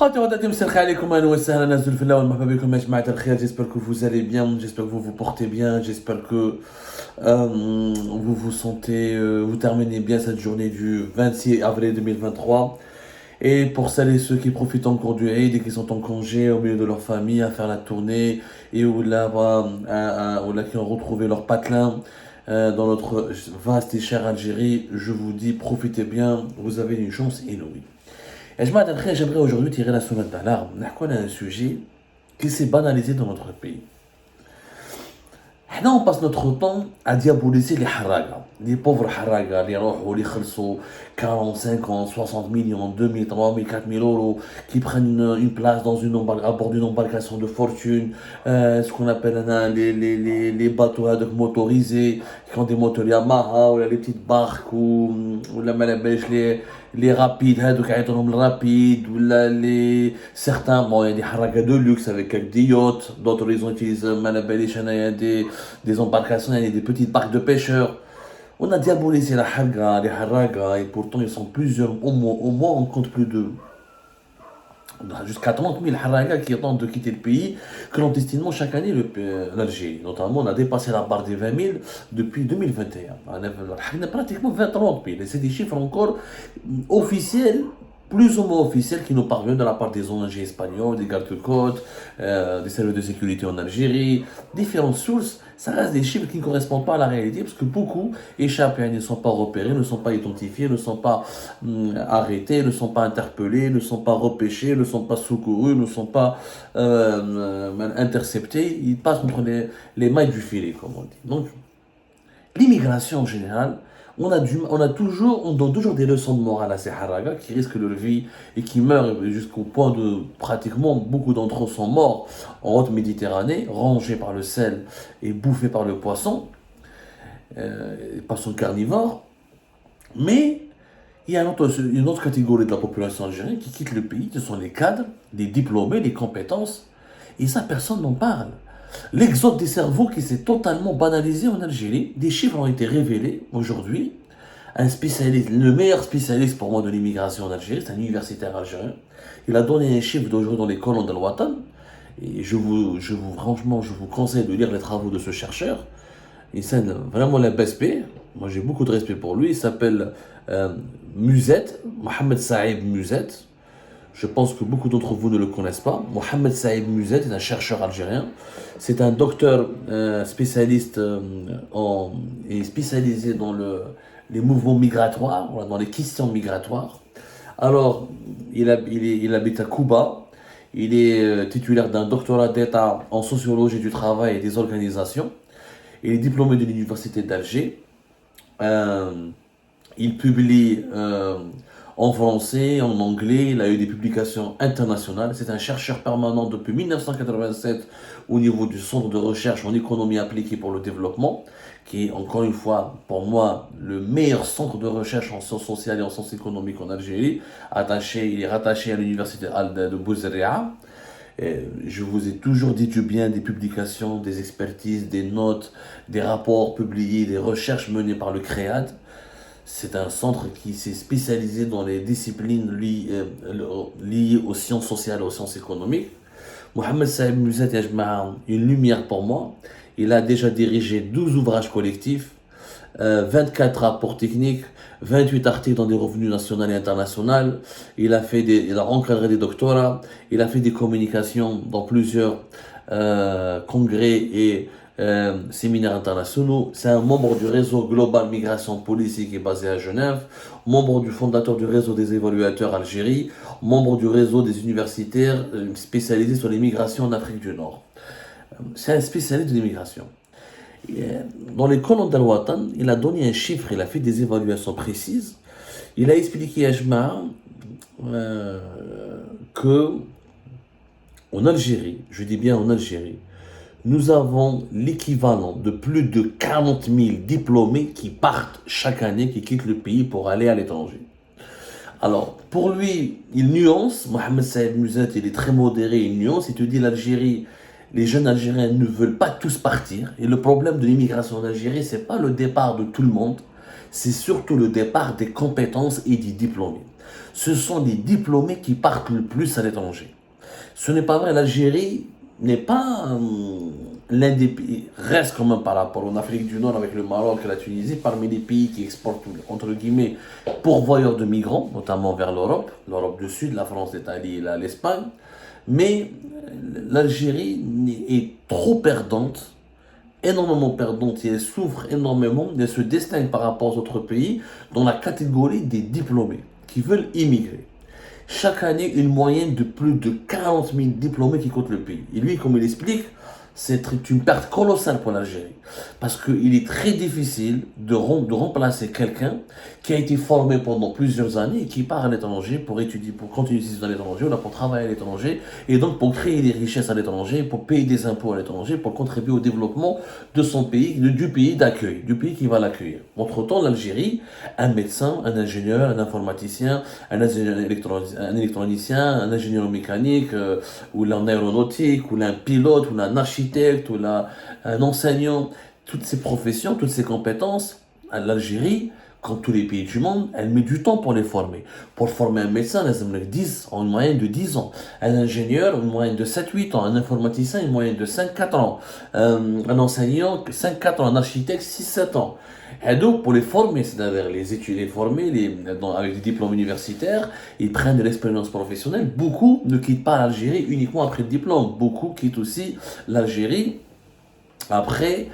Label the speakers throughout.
Speaker 1: J'espère que vous allez bien, j'espère que vous vous portez bien, j'espère que vous vous sentez, vous terminez bien cette journée du 26 avril 2023. Et pour celles et ceux qui profitent encore du Eid et qui sont en congé au milieu de leur famille à faire la tournée et ou là qui ont retrouvé leur patelin dans notre vaste et chère Algérie, je vous dis profitez bien, vous avez une chance inouïe. Et j'aimerais aujourd'hui tirer la sonnette d'alarme. On a un sujet qui s'est banalisé dans notre pays. On passe notre temps à diaboliser les haragas, les pauvres haragas, les rohou, les khalsou, 40, 50, 60 millions, 2000, 3000, 4000 euros, qui prennent une place à bord d'une embarcation de fortune, ce qu'on appelle les bateaux motorisés, qui ont des moteurs Yamaha, ou les petites barques, ou la malabèche, les rapides, rapides, ou certains, bon, il y a des haragas de luxe avec des yachts, d'autres ils utilisent malabèche, il y a des embarcations, il y a des petites barques de pêcheurs. On a diabolisé la harga, les haragas, et pourtant ils sont plusieurs, au moins on compte plus de jusqu'à 30 000 haragas qui tentent de quitter le pays clandestinement chaque année l'Algérie. Notamment, on a dépassé la barre des 20 000 depuis 2021. On a pratiquement 20-30 000. Et c'est des chiffres encore officiels, plus ou moins officiels, qui nous parviennent de la part des ONG espagnols, des gardes-côtes, des services de sécurité en Algérie, différentes sources. Ça reste des chiffres qui ne correspondent pas à la réalité parce que beaucoup échappent et ne sont pas repérés, ne sont pas identifiés, ne sont pas arrêtés, ne sont pas interpellés, ne sont pas repêchés, ne sont pas secourus, ne sont pas interceptés. Ils passent entre les mailles du filet, comme on dit. Donc, l'immigration en général, on donne toujours des leçons de morale à ces haragas qui risquent leur vie et qui meurent jusqu'au point de pratiquement beaucoup d'entre eux sont morts en haute Méditerranée, rongés par le sel et bouffés par le poisson carnivore. Mais il y a une autre catégorie de la population algérienne qui quitte le pays, ce sont les cadres, les diplômés, les compétences, et ça personne n'en parle. L'exode des cerveaux qui s'est totalement banalisé en Algérie. Des chiffres ont été révélés aujourd'hui. Un spécialiste, le meilleur spécialiste pour moi de l'immigration en Algérie, c'est un universitaire algérien. Il a donné un chiffre d'aujourd'hui dans les colonnes de l'Ouatan. Et franchement, je vous conseille de lire les travaux de ce chercheur. Il scène vraiment la BSP. Moi, j'ai beaucoup de respect pour lui. Il s'appelle Musette, Mohamed Saïd Musette. Je pense que beaucoup d'entre vous ne le connaissent pas. Mohamed Saïd Musette est un chercheur algérien. C'est un docteur spécialiste et spécialisé dans les mouvements migratoires, dans les questions migratoires. Alors, il habite à Cuba. Il est titulaire d'un doctorat d'État en sociologie du travail et des organisations. Il est diplômé de l'université d'Alger. Il publie en français, en anglais, il a eu des publications internationales. C'est un chercheur permanent depuis 1987 au niveau du Centre de recherche en économie appliquée pour le développement, qui est encore une fois, pour moi, le meilleur centre de recherche en sciences sociales et en sciences économiques en Algérie. Il est rattaché à l'université de Bouzaria. Je vous ai toujours dit du bien des publications, des expertises, des notes, des rapports publiés, des recherches menées par le CREAD. C'est un centre qui s'est spécialisé dans les disciplines liées aux sciences sociales et aux sciences économiques. Mohamed Saïd Musette est une lumière pour moi. Il a déjà dirigé 12 ouvrages collectifs, 24 rapports techniques, 28 articles dans des revenus nationaux et internationaux. Il a encadré des doctorats, il a fait des communications dans plusieurs congrès et séminaires internationaux. C'est un membre du réseau Global Migration Policy qui est basé à Genève, membre du fondateur du réseau des évaluateurs Algérie, membre du réseau des universitaires spécialisés sur l'immigration en Afrique du Nord. C'est un spécialiste de l'immigration. Dans les colonnes d'Al-Watan, il a donné un chiffre, il a fait des évaluations précises. Il a expliqué à Jma que en Algérie, je dis bien en Algérie, nous avons l'équivalent de plus de 40 000 diplômés qui partent chaque année, qui quittent le pays pour aller à l'étranger. Alors, pour lui, il nuance, Mohamed Saïd Musette, il est très modéré, il nuance, il te dit l'Algérie, les jeunes Algériens ne veulent pas tous partir. Et le problème de l'immigration en Algérie, c'est pas le départ de tout le monde, c'est surtout le départ des compétences et des diplômés. ce sont les diplômés qui partent le plus à l'étranger. Ce n'est pas vrai, l'Algérie n'est pas l'un des pays, reste quand même par rapport en Afrique du Nord avec le Maroc et la Tunisie, parmi les pays qui exportent, entre guillemets, pourvoyeurs de migrants, notamment vers l'Europe du Sud, la France, l'Italie et l'Espagne. Mais l'Algérie est trop perdante, énormément perdante, et elle souffre énormément, elle se distingue par rapport aux autres pays dans la catégorie des diplômés qui veulent immigrer. Chaque année, une moyenne de plus de 40 000 diplômés qui quittent le pays. Et lui, comme il explique, c'est une perte colossale pour l'Algérie. Parce qu'il est très difficile de remplacer quelqu'un qui a été formé pendant plusieurs années et qui part à l'étranger pour étudier, pour continuer ses études à l'étranger, ou là pour travailler à l'étranger, et donc pour créer des richesses à l'étranger, pour payer des impôts à l'étranger, pour contribuer au développement de son pays, du pays d'accueil, du pays qui va l'accueillir. Entre-temps, l'Algérie, un médecin, un ingénieur, un informaticien, un électronicien, un ingénieur mécanique, ou un aéronautique, ou un pilote, ou un architecte, ou un enseignant, toutes ces professions, toutes ces compétences, l'Algérie, comme tous les pays du monde, elle met du temps pour les former. Pour former un médecin, elle 10, en moyenne de 10 ans. Un ingénieur, une moyenne de 7-8 ans. Un informaticien, une moyenne de 5-4 ans. Un enseignant, 5-4 ans. Un architecte, 6-7 ans. Et donc, pour les former, c'est-à-dire les études, les former avec des diplômes universitaires, ils prennent de l'expérience professionnelle. Beaucoup ne quittent pas l'Algérie uniquement après le diplôme. Beaucoup quittent aussi l'Algérie après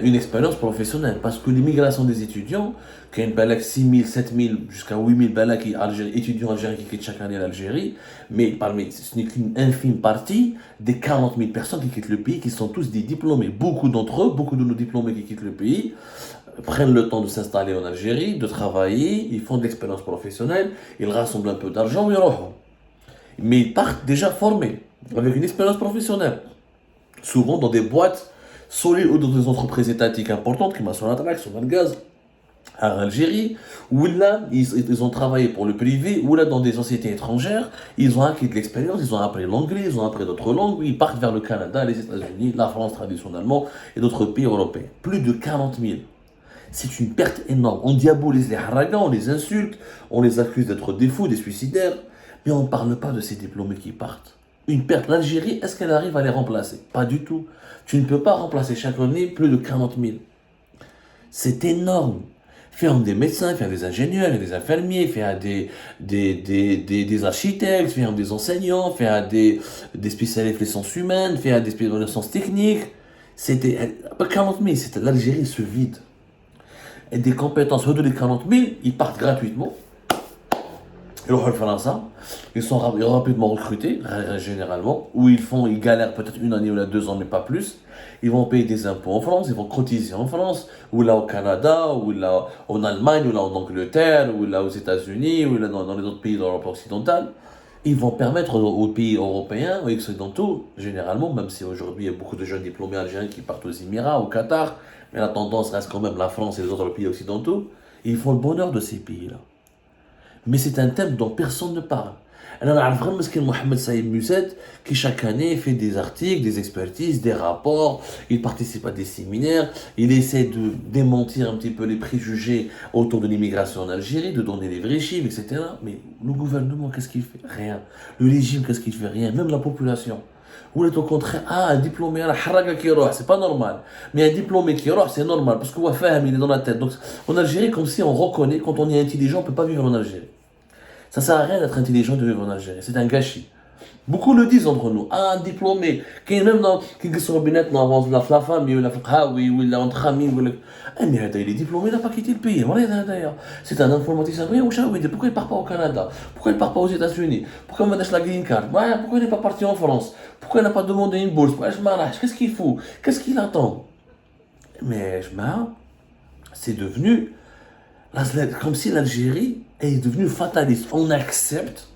Speaker 1: une expérience professionnelle. Parce que l'immigration des étudiants, qui a une balak 6 000, 7 000, jusqu'à 8 000 balak étudiants algériens qui quittent chaque année l'Algérie, mais ce n'est qu'une infime partie des 40 000 personnes qui quittent le pays, qui sont tous des diplômés. Beaucoup d'entre eux, beaucoup de nos diplômés qui quittent le pays, prennent le temps de s'installer en Algérie, de travailler, ils font de l'expérience professionnelle, ils rassemblent un peu d'argent, mais ils partent déjà formés, avec une expérience professionnelle. Souvent dans des boîtes solides ou dans des entreprises étatiques importantes, comme Sonatrach, Sonalgaz, en Algérie, où là, ils ont travaillé pour le privé, ou là, dans des sociétés étrangères, ils ont acquis de l'expérience, ils ont appris l'anglais, ils ont appris d'autres langues, ils partent vers le Canada, les États-Unis, la France traditionnellement, et d'autres pays européens. Plus de 40 000. C'est une perte énorme. On diabolise les haragans, on les insulte, on les accuse d'être des fous, des suicidaires, mais on ne parle pas de ces diplômés qui partent. Une perte. L'Algérie, est-ce qu'elle arrive à les remplacer? Pas du tout. Tu ne peux pas remplacer chaque année plus de 40 000. C'est énorme. Faire des médecins, faire des ingénieurs, des infirmiers, faire des architectes, faire des enseignants, faire des spécialistes des sciences humaines, faire des spécialistes des sciences techniques. C'était 40 000, l'Algérie se vide. Et des compétences, au-delà des 40 000, ils partent gratuitement. Ils sont rapidement recrutés, généralement, où ils galèrent peut-être une année ou 2 ans, mais pas plus. Ils vont payer des impôts en France, ils vont cotiser en France, ou là au Canada, ou là en Allemagne, ou là en Angleterre, ou là aux États-Unis, ou là dans les autres pays d'Europe occidentale. Ils vont permettre aux pays européens, aux occidentaux, généralement, même si aujourd'hui il y a beaucoup de jeunes diplômés algériens qui partent aux Émirats, au Qatar, mais la tendance reste quand même la France et les autres pays occidentaux, et ils font le bonheur de ces pays-là. Mais c'est un thème dont personne ne parle. Alors, on a vraiment Mohamed Saïd Mousset qui chaque année fait des articles, des expertises, des rapports, il participe à des séminaires, il essaie de démentir un petit peu les préjugés autour de l'immigration en Algérie, de donner les vrais chiffres, etc. Mais le gouvernement, qu'est-ce qu'il fait? Rien. Le régime, qu'est-ce qu'il fait? Rien. Même la population. Ou est au contraire, un diplômé, c'est pas normal. Mais un diplômé qui roh, c'est normal, parce qu'on va il est dans la tête. Donc en Algérie, comme si on reconnaît, quand on est intelligent, on ne peut pas vivre en Algérie. Ça sert à rien d'être intelligent de vivre en Algérie, c'est un gâchis. Beaucoup le disent entre nous, un diplômé, qui est même dans, qui est sur le binet, dans la famille, ou la flahawi, ou la entre amis, ou la... mais il est diplômé, il n'a pas quitté le pays, voilà d'ailleurs. C'est un informaticien, pourquoi il ne part pas au Canada? Pourquoi il ne part pas aux États-Unis? Pourquoi il m'a la green card? Pourquoi il n'est pas parti en France? Pourquoi il n'a pas demandé une bourse? Qu'est-ce qu'il faut? Qu'est-ce qu'il attend? Mais c'est devenu comme si l'Algérie est devenue fataliste. On accepte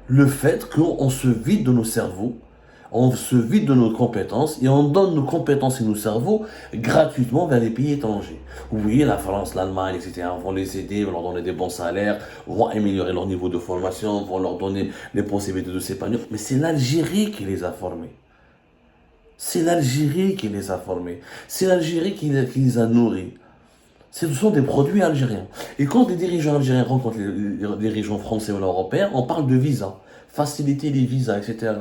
Speaker 1: le fait qu'on se vide de nos cerveaux, on se vide de nos compétences et on donne nos compétences et nos cerveaux gratuitement vers les pays étrangers. Oui, la France, l'Allemagne, etc. vont les aider, vont leur donner des bons salaires, vont améliorer leur niveau de formation, vont leur donner les possibilités de s'épanouir. Mais c'est l'Algérie qui les a formés. C'est l'Algérie qui les a formés. C'est l'Algérie qui les a nourris. Ce sont des produits algériens. Et quand les dirigeants algériens rencontrent les dirigeants français ou européens, on parle de visa, faciliter les visas, etc.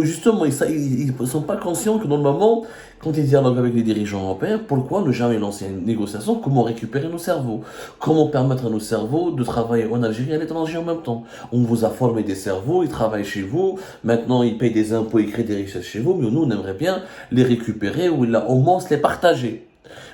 Speaker 1: Justement, ils ne sont pas conscients que normalement, quand ils dialoguent avec les dirigeants européens, pourquoi ne jamais lancer une négociation? Comment récupérer nos cerveaux? Comment permettre à nos cerveaux de travailler en Algérie et à l'étranger en même temps? On vous a formé des cerveaux, ils travaillent chez vous, maintenant ils payent des impôts, ils créent des richesses chez vous, mais nous, on aimerait bien les récupérer ou au moins se les partager.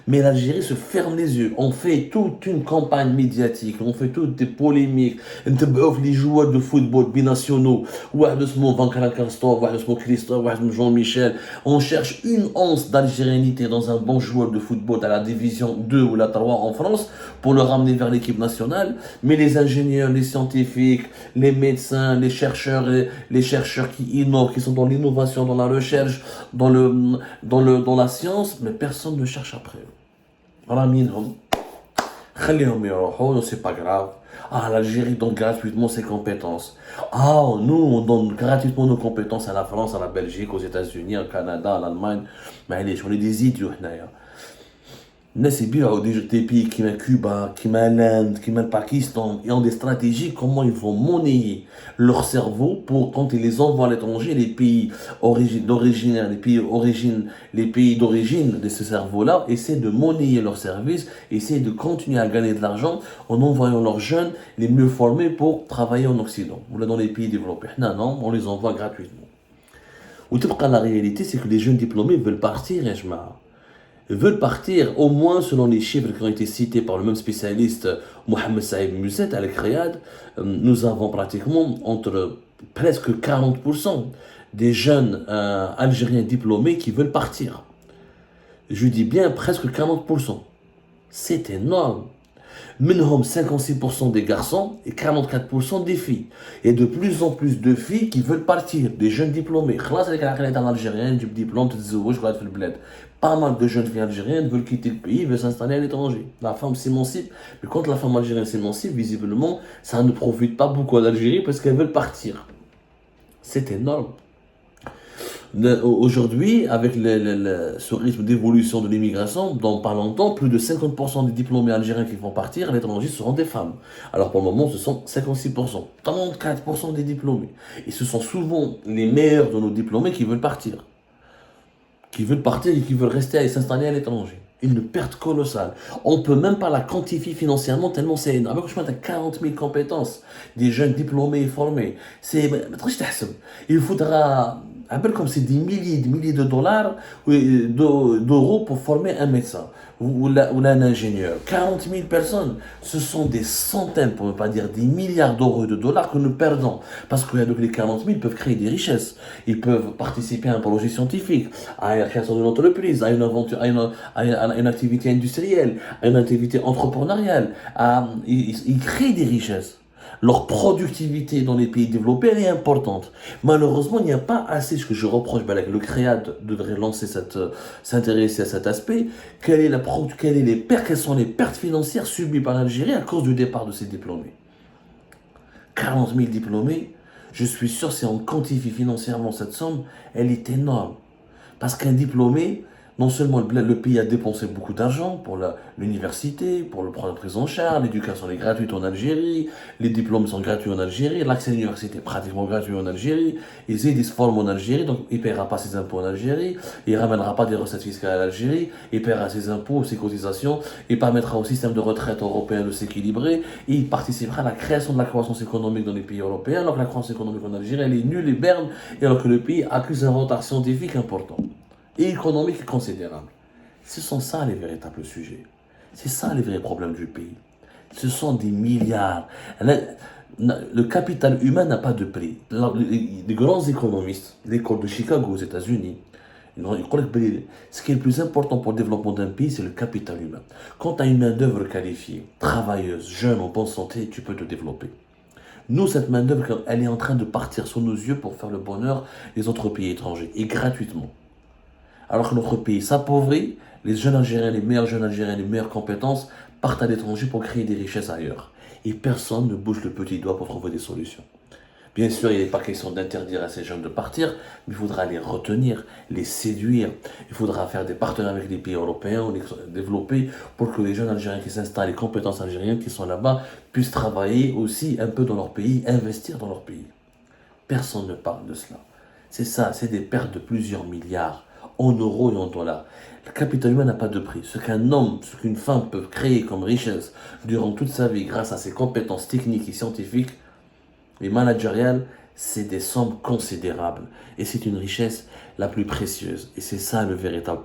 Speaker 1: Mais l'Algérie se ferme les yeux. On fait toute une campagne médiatique, on fait toutes des polémiques. Les joueurs de football binationaux, واحد اسمه Van Karankastov, واحد اسمه Christophe, واحد اسمه Jean-Michel. On cherche une once d'algérianité dans un bon joueur de football à la division 2 ou la 3 en France pour le ramener vers l'équipe nationale. Mais les ingénieurs, les scientifiques, les médecins, les chercheurs qui innovent, qui sont dans l'innovation, dans la recherche, dans la science, mais personne ne cherche après eux. Voilà, minhum. خليهم يروحوا, c'est pas grave. Ah, l'Algérie donne gratuitement ses compétences. Ah, nous, on donne gratuitement nos compétences à la France, à la Belgique, aux États-Unis, au Canada, à l'Allemagne. Mais allez, on est des idiots, هنايا. الناس يبيعوا des pays qui Cuba, qui l'Inde, qui le Pakistan, et ont des stratégies comment ils vont monnayer leur cerveau pour quand ils les envoient à l'étranger, les pays d'origine, les pays d'origine de ces cerveaux-là essaient de monnayer leurs services, essaient de continuer à gagner de l'argent en envoyant leurs jeunes les mieux formés pour travailler en Occident ou là dans les pays développés. Non, on les envoie gratuitement. Ou la réalité, c'est que les jeunes diplômés veulent partir, et veulent partir, au moins selon les chiffres qui ont été cités par le même spécialiste Mohamed Saïd Mousset Al-Kriyad, nous avons pratiquement entre presque 40% des jeunes algériens diplômés qui veulent partir. Je dis bien presque 40%. C'est énorme. Minimum 56% des garçons et 44% des filles. Et de plus en plus de filles qui veulent partir, des jeunes diplômés. Pas mal de jeunes filles algériennes veulent quitter le pays, veulent s'installer à l'étranger. La femme s'émancipe, mais quand la femme algérienne s'émancipe, visiblement, ça ne profite pas beaucoup à l'Algérie parce qu'elles veulent partir. C'est énorme. Aujourd'hui, avec ce rythme d'évolution de l'immigration, dans pas longtemps, plus de 50% des diplômés algériens qui vont partir à l'étranger seront des femmes. Alors pour le moment, ce sont 56%, 34% des diplômés. Et ce sont souvent les meilleurs de nos diplômés qui veulent partir. Qui veulent partir et qui veulent rester et s'installer à l'étranger. Une perte colossale. On ne peut même pas la quantifier financièrement tellement c'est énorme. Avec je à 40 000 compétences, des jeunes diplômés et formés. Il faudra, un peu comme c'est des milliers de dollars, d'euros pour former un médecin ou un ingénieur. 40 000 personnes, ce sont des centaines, pour ne pas dire des milliards d'euros et de dollars que nous perdons. Parce que les 40 000 peuvent créer des richesses. Ils peuvent participer à un projet scientifique, à la création d'une entreprise, à une aventure, à une activité industrielle, à une activité entrepreneuriale. Ils créent des richesses. Leur productivité dans les pays développés, elle est importante. Malheureusement, il n'y a pas assez, ce que je reproche, le CREAD devrait s'intéresser à cet aspect. Quelles sont les pertes financières subies par l'Algérie à cause du départ de ces diplômés? 40 000 diplômés, je suis sûr, si on quantifie financièrement cette somme, elle est énorme. Parce qu'un diplômé, non seulement le pays a dépensé beaucoup d'argent pour l'université, pour le prendre prise en charge, l'éducation est gratuite en Algérie, les diplômes sont gratuits en Algérie, l'accès à l'université est pratiquement gratuit en Algérie, ils se forment en Algérie, donc il ne paiera pas ses impôts en Algérie, il ne ramènera pas des recettes fiscales à l'Algérie, il paiera ses impôts, ses cotisations, il permettra au système de retraite européen de s'équilibrer, et il participera à la création de la croissance économique dans les pays européens, alors que la croissance économique en Algérie, elle est nulle et berne, et alors que le pays accuse un retard scientifique important et économique considérable. Ce sont ça les véritables sujets. C'est ça les vrais problèmes du pays. Ce sont des milliards. Le capital humain n'a pas de prix. Les grands économistes, l'école de Chicago aux États-Unis, ce qui est le plus important pour le développement d'un pays, c'est le capital humain. Quand tu as une main-d'œuvre qualifiée, travailleuse, jeune, en bonne santé, tu peux te développer. Nous, cette main-d'œuvre, elle est en train de partir sous nos yeux pour faire le bonheur des autres pays étrangers, et gratuitement. Alors que notre pays s'appauvrit, les jeunes Algériens, les meilleurs jeunes Algériens, les meilleures compétences partent à l'étranger pour créer des richesses ailleurs. Et personne ne bouge le petit doigt pour trouver des solutions. Bien sûr, il n'est pas question d'interdire à ces jeunes de partir, mais il faudra les retenir, les séduire. Il faudra faire des partenariats avec les pays européens ou les développer pour que les jeunes Algériens qui s'installent, les compétences algériennes qui sont là-bas, puissent travailler aussi un peu dans leur pays, investir dans leur pays. Personne ne parle de cela. C'est ça, c'est des pertes de plusieurs milliards en euros et en dollars. Le capital humain n'a pas de prix. Ce qu'un homme, ce qu'une femme peut créer comme richesse durant toute sa vie grâce à ses compétences techniques et scientifiques et managériales, c'est des sommes considérables. Et c'est une richesse la plus précieuse. Et c'est ça le véritable